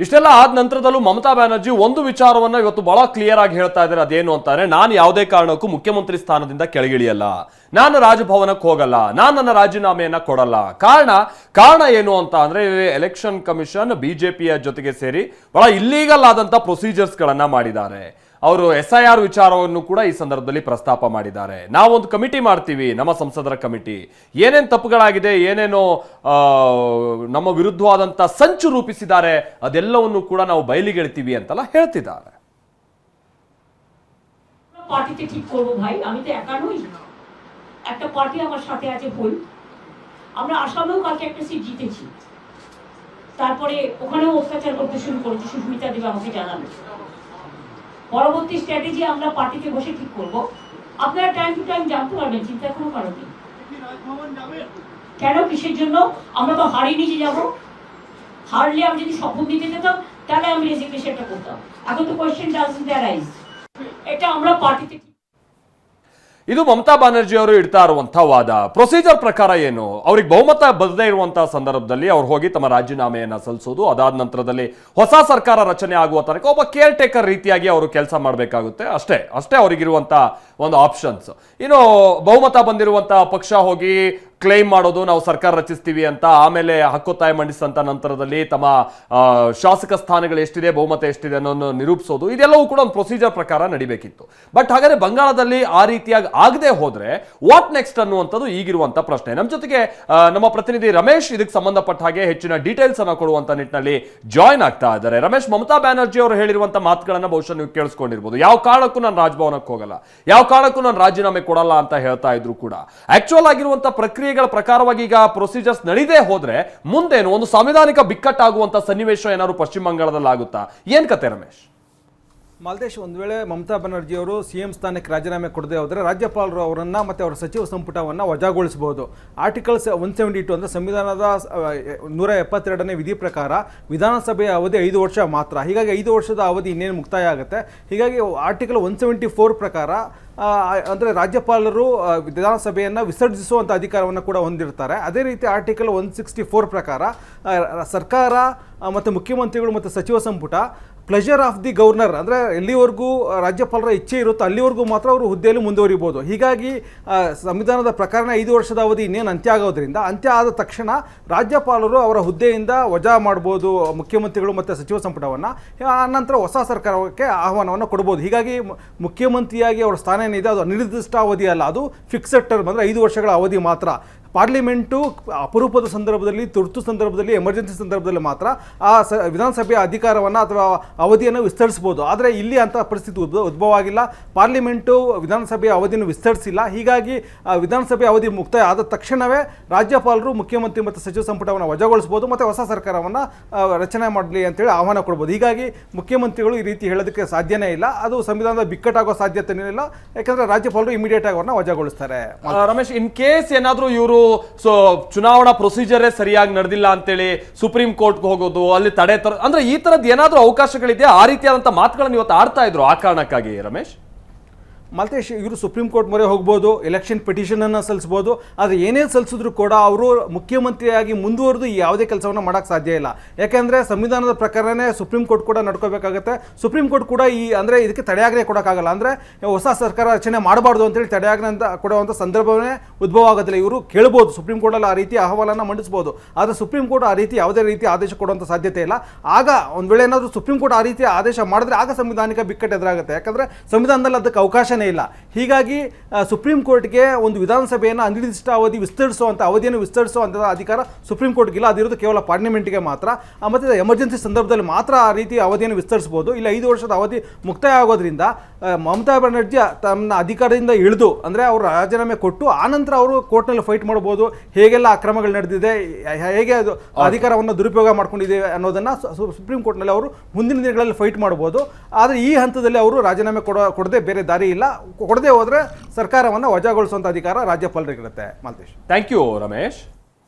ಇಷ್ಟೆಲ್ಲ ಆದ ನಂತರದಲ್ಲೂ ಮಮತಾ ಬ್ಯಾನರ್ಜಿ ಒಂದು ವಿಚಾರವನ್ನ ಇವತ್ತು ಬಹಳ ಕ್ಲಿಯರ್ ಆಗಿ ಹೇಳ್ತಾ ಇದ್ದಾರೆ. ಅದೇನು ಅಂತಾರೆ, ನಾನು ಯಾವುದೇ ಕಾರಣಕ್ಕೂ ಮುಖ್ಯಮಂತ್ರಿ ಸ್ಥಾನದಿಂದ ಕೆಳಗಿಳಿಯಲ್ಲ, ನಾನು ರಾಜಭವನಕ್ಕೆ ಹೋಗಲ್ಲ, ನಾನು ನನ್ನ ರಾಜೀನಾಮೆಯನ್ನ ಕೊಡಲ್ಲ. ಕಾರಣ ಏನು ಅಂತ ಅಂದ್ರೆ, ಎಲೆಕ್ಷನ್ ಕಮಿಷನ್ ಬಿಜೆಪಿಯ ಜೊತೆಗೆ ಸೇರಿ ಬಹಳ ಇಲ್ಲೀಗಲ್ ಆದಂತ ಪ್ರೊಸೀಜರ್ಸ್ ಗಳನ್ನ ಮಾಡಿದ್ದಾರೆ. ಅವರು SIR ವಿಚಾರವನ್ನು ಕೂಡ ಈ ಸಂದರ್ಭದಲ್ಲಿ ಪ್ರಸ್ತಾಪ ಮಾಡಿದ್ದಾರೆ. ನಾವೊಂದು ಕಮಿಟಿ ಮಾಡ್ತೀವಿ, ನಮ್ಮ ಸಂಸದರ ಕಮಿಟಿ, ಏನೇನು ತಪ್ಪುಗಳಾಗಿದೆ, ಏನೇನೋ ನಮ್ಮ ವಿರುದ್ಧವಾದಂತ ಸಂಚು ರೂಪಿಸಿದ್ದಾರೆ, ಅದೆಲ್ಲವನ್ನು ಕೂಡ ನಾವು ಬಯಲಿಗೆಳ್ತೀವಿ ಅಂತೆಲ್ಲ ಹೇಳ್ತಿದ್ದಾರೆ. পার্টিতে ঠিক করব ভাই, আমি তো একা নই, একটা পার্টি আমার সাথে আছে ফুল। আমরা আসামেও কালকে একটা সিট জিতেছি, তারপরে ওখানেও অত্যাচার করতে শুরু করেছে, সুস্মিতা দেব আমাকে জানালো। পরবর্তী স্ট্র্যাটেজি আমরা পার্টিতে বসে ঠিক করব। আপনারা টাইম টু টাইম জানতে পারবেন, চিন্তা কোনো কারণ নেই। কেন, কিসের জন্য? আমরা তো হারিয়ে নিয়ে যাব। হারলে আমি যদি শপথ নিতে যেতাম তাহলে আমি রেজিগনেশনটা করতাম। এখন তো কোয়েশ্চেন ডাজন্ট অ্যারাইজ। এটা আমরা পার্টিতে ಇದು ಮಮತಾ ಬ್ಯಾನರ್ಜಿ ಅವರು ಇಡ್ತಾ ಇರುವಂತಹ ವಾದ. ಪ್ರೊಸೀಜರ್ ಪ್ರಕಾರ ಏನು, ಅವ್ರಿಗೆ ಬಹುಮತ ಬರದೇ ಇರುವಂತಹ ಸಂದರ್ಭದಲ್ಲಿ ಅವ್ರು ಹೋಗಿ ತಮ್ಮ ರಾಜೀನಾಮೆಯನ್ನ ಸಲ್ಲಿಸೋದು, ಅದಾದ ನಂತರದಲ್ಲಿ ಹೊಸ ಸರ್ಕಾರ ರಚನೆ ಆಗುವ ತನಕ ಒಬ್ಬ ಕೇರ್ ಟೇಕರ್ ರೀತಿಯಾಗಿ ಅವರು ಕೆಲಸ ಮಾಡಬೇಕಾಗುತ್ತೆ. ಅಷ್ಟೇ ಅವರಿಗಿರುವಂತಹ ಒಂದು ಆಪ್ಷನ್ಸ್. ಇನ್ನು ಬಹುಮತ ಬಂದಿರುವಂತಹ ಪಕ್ಷ ಹೋಗಿ ಕ್ಲೈಮ್ ಮಾಡೋದು, ನಾವು ಸರ್ಕಾರ ರಚಿಸ್ತೀವಿ ಅಂತ, ಆಮೇಲೆ ಹಕ್ಕೊತ್ತಾಯ ಮಂಡಿಸಿದಂತ ನಂತರದಲ್ಲಿ ತಮ್ಮ ಶಾಸಕ ಸ್ಥಾನಗಳು ಎಷ್ಟಿದೆ, ಬಹುಮತ ಎಷ್ಟಿದೆ ಅನ್ನೋದನ್ನು ನಿರೂಪಿಸೋದು, ಇದೆಲ್ಲವೂ ಕೂಡ ಒಂದು ಪ್ರೊಸೀಜರ್ ಪ್ರಕಾರ ನಡಿಬೇಕಿತ್ತು. ಬಟ್ ಹಾಗಾದ್ರೆ ಬಂಗಾಳದಲ್ಲಿ ಆ ರೀತಿಯಾಗಿ ಆಗದೆ ಹೋದ್ರೆ ವಾಟ್ ನೆಕ್ಸ್ಟ್ ಅನ್ನುವಂಥದ್ದು ಈಗಿರುವಂತ ಪ್ರಶ್ನೆ. ನಮ್ಮ ಜೊತೆಗೆ ನಮ್ಮ ಪ್ರತಿನಿಧಿ ರಮೇಶ್ ಇದಕ್ಕೆ ಸಂಬಂಧಪಟ್ಟ ಹಾಗೆ ಹೆಚ್ಚಿನ ಡೀಟೇಲ್ಸ್ ಅನ್ನ ಕೊಡುವಂತ ನಿಟ್ಟಿನಲ್ಲಿ ಜಾಯ್ನ್ ಆಗ್ತಾ ಇದ್ದಾರೆ. ರಮೇಶ್, ಮಮತಾ ಬ್ಯಾನರ್ಜಿ ಅವರು ಹೇಳಿರುವಂತ ಮಾತುಗಳನ್ನ ಬಹುಶಃ ನೀವು ಕೇಳಿಸ್ಕೊಂಡಿರ್ಬೋದು. ಯಾವ ಕಾರಣಕ್ಕೂ ನಾನು ರಾಜಭವನಕ್ಕೆ ಹೋಗಲ್ಲ, ಯಾವ ಕಾರಣಕ್ಕೂ ನಾನು ರಾಜೀನಾಮೆ ಕೊಡಲ್ಲ ಅಂತ ಹೇಳ್ತಾ ಇದ್ರು ಕೂಡ. ಆಕ್ಚುಯಲ್ ಆಗಿರುವಂತ ಪ್ರಕ್ರಿಯೆಗಳ ಪ್ರಕಾರವಾಗಿ ಈಗ ಪ್ರೊಸೀಜರ್ಸ್ ನಡೀದೇ ಹೋದ್ರೆ ಮುಂದೇನು ಒಂದು ಸಾಂವಿಧಾನಿಕ ಬಿಕ್ಕಟ್ಟಾಗುವಂತ ಸನ್ನಿವೇಶ ಏನಾದ್ರು ಪಶ್ಚಿಮ ಬಂಗಾಳದಲ್ಲಿ ಆಗುತ್ತಾ? ಏನ್ ಕತೆ ರಮೇಶ್? ಮಾಲ್ತೇಶ್, ಒಂದು ವೇಳೆ ಮಮತಾ ಬ್ಯಾನರ್ಜಿ ಅವರು CM ಸ್ಥಾನಕ್ಕೆ ರಾಜೀನಾಮೆ ಕೊಡದೆ ಹೋದರೆ ರಾಜ್ಯಪಾಲರು ಅವರನ್ನು ಮತ್ತು ಅವರ ಸಚಿವ ಸಂಪುಟವನ್ನು ವಜಾಗೊಳಿಸಬಹುದು. ಆರ್ಟಿಕಲ್ 172 ಅಂದರೆ ಸಂವಿಧಾನದ 172ನೇ ವಿಧಿ ಪ್ರಕಾರ ವಿಧಾನಸಭೆಯ ಅವಧಿ 5 ವರ್ಷ ಮಾತ್ರ. ಹೀಗಾಗಿ 5 ವರ್ಷದ ಅವಧಿ ಇನ್ನೇನು ಮುಕ್ತಾಯ ಆಗುತ್ತೆ. ಹೀಗಾಗಿ ಆರ್ಟಿಕಲ್ 174 ಪ್ರಕಾರ ಅಂದರೆ ರಾಜ್ಯಪಾಲರು ವಿಧಾನಸಭೆಯನ್ನು ವಿಸರ್ಜಿಸುವಂಥ ಅಧಿಕಾರವನ್ನು ಕೂಡ ಹೊಂದಿರ್ತಾರೆ. ಅದೇ ರೀತಿ ಆರ್ಟಿಕಲ್ 164 ಪ್ರಕಾರ ಸರ್ಕಾರ ಮತ್ತು ಮುಖ್ಯಮಂತ್ರಿಗಳು ಮತ್ತು ಸಚಿವ ಸಂಪುಟ ಪ್ಲೆಜರ್ ಆಫ್ ದಿ ಗವರ್ನರ್, ಅಂದರೆ ಎಲ್ಲಿವರೆಗೂ ರಾಜ್ಯಪಾಲರ ಇಚ್ಛೆ ಇರುತ್ತೋ ಅಲ್ಲಿವರೆಗೂ ಮಾತ್ರ ಅವರು ಹುದ್ದೆಯಲ್ಲಿ ಮುಂದುವರಿಬೋದು. ಹೀಗಾಗಿ ಸಂವಿಧಾನದ ಪ್ರಕಾರ 5 ವರ್ಷದ ಅವಧಿ ಇನ್ನೇನು ಅಂತ್ಯ ಆಗೋದ್ರಿಂದ, ಅಂತ್ಯ ಆದ ತಕ್ಷಣ ರಾಜ್ಯಪಾಲರು ಅವರ ಹುದ್ದೆಯಿಂದ ವಜಾ ಮಾಡ್ಬೋದು ಮುಖ್ಯಮಂತ್ರಿಗಳು ಮತ್ತು ಸಚಿವ ಸಂಪುಟವನ್ನು. ಆನಂತರ ಹೊಸ ಸರ್ಕಾರಕ್ಕೆ ಆಹ್ವಾನವನ್ನು ಕೊಡ್ಬೋದು. ಹೀಗಾಗಿ ಮುಖ್ಯಮಂತ್ರಿಯಾಗಿ ಅವರ ಸ್ಥಾನ ಏನಿದೆ ಅದು ಅನಿರ್ದಿಷ್ಟ ಅವಧಿ ಅಲ್ಲ, ಅದು ಫಿಕ್ಸೆಡ್ ಟರ್ಮ್, ಅಂದರೆ 5 ವರ್ಷಗಳ ಅವಧಿ ಮಾತ್ರ. ಪಾರ್ಲಿಮೆಂಟು ಅಪರೂಪದ ಸಂದರ್ಭದಲ್ಲಿ, ತುರ್ತು ಸಂದರ್ಭದಲ್ಲಿ, ಎಮರ್ಜೆನ್ಸಿ ಸಂದರ್ಭದಲ್ಲಿ ಮಾತ್ರ ಆ ವಿಧಾನಸಭೆಯ ಅಧಿಕಾರವನ್ನು ಅಥವಾ ಅವಧಿಯನ್ನು ವಿಸ್ತರಿಸ್ಬೋದು. ಆದರೆ ಇಲ್ಲಿ ಅಂಥ ಪರಿಸ್ಥಿತಿ ಉದ್ಭವ ಆಗಿಲ್ಲ. ಪಾರ್ಲಿಮೆಂಟು ವಿಧಾನಸಭೆಯ ಅವಧಿಯನ್ನು ವಿಸ್ತರಿಸಿಲ್ಲ. ಹೀಗಾಗಿ ವಿಧಾನಸಭೆಯ ಅವಧಿ ಮುಕ್ತಾಯ ಆದ ತಕ್ಷಣವೇ ರಾಜ್ಯಪಾಲರು ಮುಖ್ಯಮಂತ್ರಿ ಮತ್ತು ಸಚಿವ ಸಂಪುಟವನ್ನು ವಜಾಗೊಳಿಸ್ಬೋದು ಮತ್ತು ಹೊಸ ಸರ್ಕಾರವನ್ನು ರಚನೆ ಮಾಡಲಿ ಅಂತೇಳಿ ಆಹ್ವಾನ ಕೊಡ್ಬೋದು. ಹೀಗಾಗಿ ಮುಖ್ಯಮಂತ್ರಿಗಳು ಈ ರೀತಿ ಹೇಳೋದಕ್ಕೆ ಸಾಧ್ಯನೇ ಇಲ್ಲ. ಅದು ಸಂವಿಧಾನದ ಬಿಕ್ಕಟ್ಟಾಗೋ ಸಾಧ್ಯತೆಯೂ ಇಲ್ಲ, ಯಾಕಂದರೆ ರಾಜ್ಯಪಾಲರು ಇಮಿಡಿಯೇಟ್ ಆಗಿ ಅವ್ರನ್ನ ವಜಾಗೊಳಿಸ್ತಾರೆ. ರಮೇಶ್, ಇನ್ ಕೇಸ್ ಏನಾದರೂ ಇವರು ಚುನಾವಣಾ ಪ್ರೊಸೀಜರೇ ಸರಿಯಾಗಿ ನಡೆದಿಲ್ಲ ಅಂತೇಳಿ ಸುಪ್ರೀಂ ಕೋರ್ಟ್ಗೆ ಹೋಗೋದು, ಅಲ್ಲಿ ತಡೆ ಅಂದ್ರೆ ಈ ತರದ್ ಏನಾದ್ರೂ ಅವಕಾಶಗಳಿದೆ? ಆ ರೀತಿಯಾದಂತಹ ಮಾತುಗಳನ್ನು ಇವತ್ತು ಆಡ್ತಾ ಇದ್ರು. ಆ ಕಾರಣಕ್ಕಾಗಿ ರಮೇಶ್, ಮಾಲ್ತೇಶ್, ಇವರು ಸುಪ್ರೀಂ ಕೋರ್ಟ್ ಮೊರೆ ಹೋಗ್ಬೋದು, ಎಲೆಕ್ಷನ್ ಪಿಟಿಷನನ್ನು ಸಲ್ಲಿಸ್ಬೋದು. ಆದರೆ ಏನೇ ಸಲ್ಲಿಸಿದ್ರು ಕೂಡ ಅವರು ಮುಖ್ಯಮಂತ್ರಿಯಾಗಿ ಮುಂದುವರೆದು ಯಾವುದೇ ಕೆಲಸವನ್ನು ಮಾಡೋಕ್ಕೆ ಸಾಧ್ಯ ಇಲ್ಲ. ಯಾಕೆಂದರೆ ಸಂವಿಧಾನದ ಪ್ರಕಾರನೇ ಸುಪ್ರೀಂ ಕೋರ್ಟ್ ಕೂಡ ನಡ್ಕೋಬೇಕಾಗುತ್ತೆ. ಸುಪ್ರೀಂ ಕೋರ್ಟ್ ಕೂಡ ಅಂದರೆ ಇದಕ್ಕೆ ತಡೆಯಾಜ್ಞೆ ಕೊಡೋಕ್ಕಾಗಲ್ಲ. ಅಂದರೆ ಹೊಸ ಸರ್ಕಾರ ರಚನೆ ಮಾಡಬಾರ್ದು ಅಂತೇಳಿ ತಡೆಯಾಜ್ಞೆ ಕೊಡುವಂಥ ಸಂದರ್ಭವೇ ಉದ್ಭವ ಆಗೋದಿಲ್ಲ. ಇವರು ಕೇಳ್ಬೋದು, ಸುಪ್ರೀಂ ಕೋರ್ಟಲ್ಲಿ ಆ ರೀತಿ ಅಹವಾಲನ್ನು ಮಂಡಿಸ್ಬೋದು. ಆದರೆ ಸುಪ್ರೀಂ ಕೋರ್ಟ್ ಆ ರೀತಿ ಯಾವುದೇ ರೀತಿ ಆದೇಶ ಕೊಡುವಂಥ ಸಾಧ್ಯತೆ ಇಲ್ಲ. ಆಗ ಒಂದು ವೇಳೆ ಏನಾದರೂ ಸುಪ್ರೀಂ ಕೋರ್ಟ್ ಆ ರೀತಿ ಆದೇಶ ಮಾಡಿದ್ರೆ ಆಗ ಸಂವಿಧಾನಿಕ ಬಿಕ್ಕಟ್ಟು ಎದುರಾಗುತ್ತೆ. ಯಾಕಂದರೆ ಸಂವಿಧಾನದಲ್ಲಿ ಅದಕ್ಕೆ ಅವಕಾಶ ಇಲ್ಲ. ಹೀಗಾಗಿ ಸುಪ್ರೀಂ ಕೋರ್ಟ್ಗೆ ಒಂದು ವಿಧಾನಸಭೆಯನ್ನು ಅನಿರ್ದಿಷ್ಟ ಅವಧಿ ಅವಧಿಯನ್ನು ವಿಸ್ತರಿಸುವಂಥ ಅಧಿಕಾರ ಸುಪ್ರೀಂ ಕೋರ್ಟ್ಗಿಲ್ಲ. ಅದಿರೋದು ಕೇವಲ ಪಾರ್ಲಿಮೆಂಟ್ಗೆ ಮಾತ್ರ. ಮತ್ತು ಎಮರ್ಜೆನ್ಸಿ ಸಂದರ್ಭದಲ್ಲಿ ಮಾತ್ರ ಆ ರೀತಿ ಅವಧಿಯನ್ನು ವಿಸ್ತರಿಸಬಹುದು. ಇಲ್ಲ 5 ವರ್ಷದ ಅವಧಿ ಮುಕ್ತಾಯ ಆಗೋದ್ರಿಂದ ಮಮತಾ ಬ್ಯಾನರ್ಜಿ ತಮ್ಮ ಅಧಿಕಾರದಿಂದ ಇಳಿದು, ಅಂದರೆ ಅವರು ರಾಜೀನಾಮೆ ಕೊಟ್ಟು ಆನಂತರ ಅವರು ಕೋರ್ಟ್ನಲ್ಲಿ ಫೈಟ್ ಮಾಡ್ಬೋದು. ಹೇಗೆಲ್ಲ ಅಕ್ರಮಗಳು ನಡೆದಿದೆ, ಹೇಗೆ ಅದು ಅಧಿಕಾರವನ್ನು ದುರುಪಯೋಗ ಮಾಡ್ಕೊಂಡಿದೆ ಅನ್ನೋದನ್ನು ಸುಪ್ರೀಂ ಕೋರ್ಟ್ನಲ್ಲಿ ಅವರು ಮುಂದಿನ ದಿನಗಳಲ್ಲಿ ಫೈಟ್ ಮಾಡ್ಬೋದು. ಆದರೆ ಈ ಹಂತದಲ್ಲಿ ಅವರು ರಾಜೀನಾಮೆ ಕೊಡದೆ ಬೇರೆ ದಾರಿ ಇಲ್ಲ. ಕೊಡದೆ ಹೋದರೆ ಸರ್ಕಾರವನ್ನು ವಜಾಗೊಳಿಸುವಂಥ ಅಧಿಕಾರ ರಾಜ್ಯಪಾಲರಿಗಿರುತ್ತೆ. Malthesh, thank you Ramesh.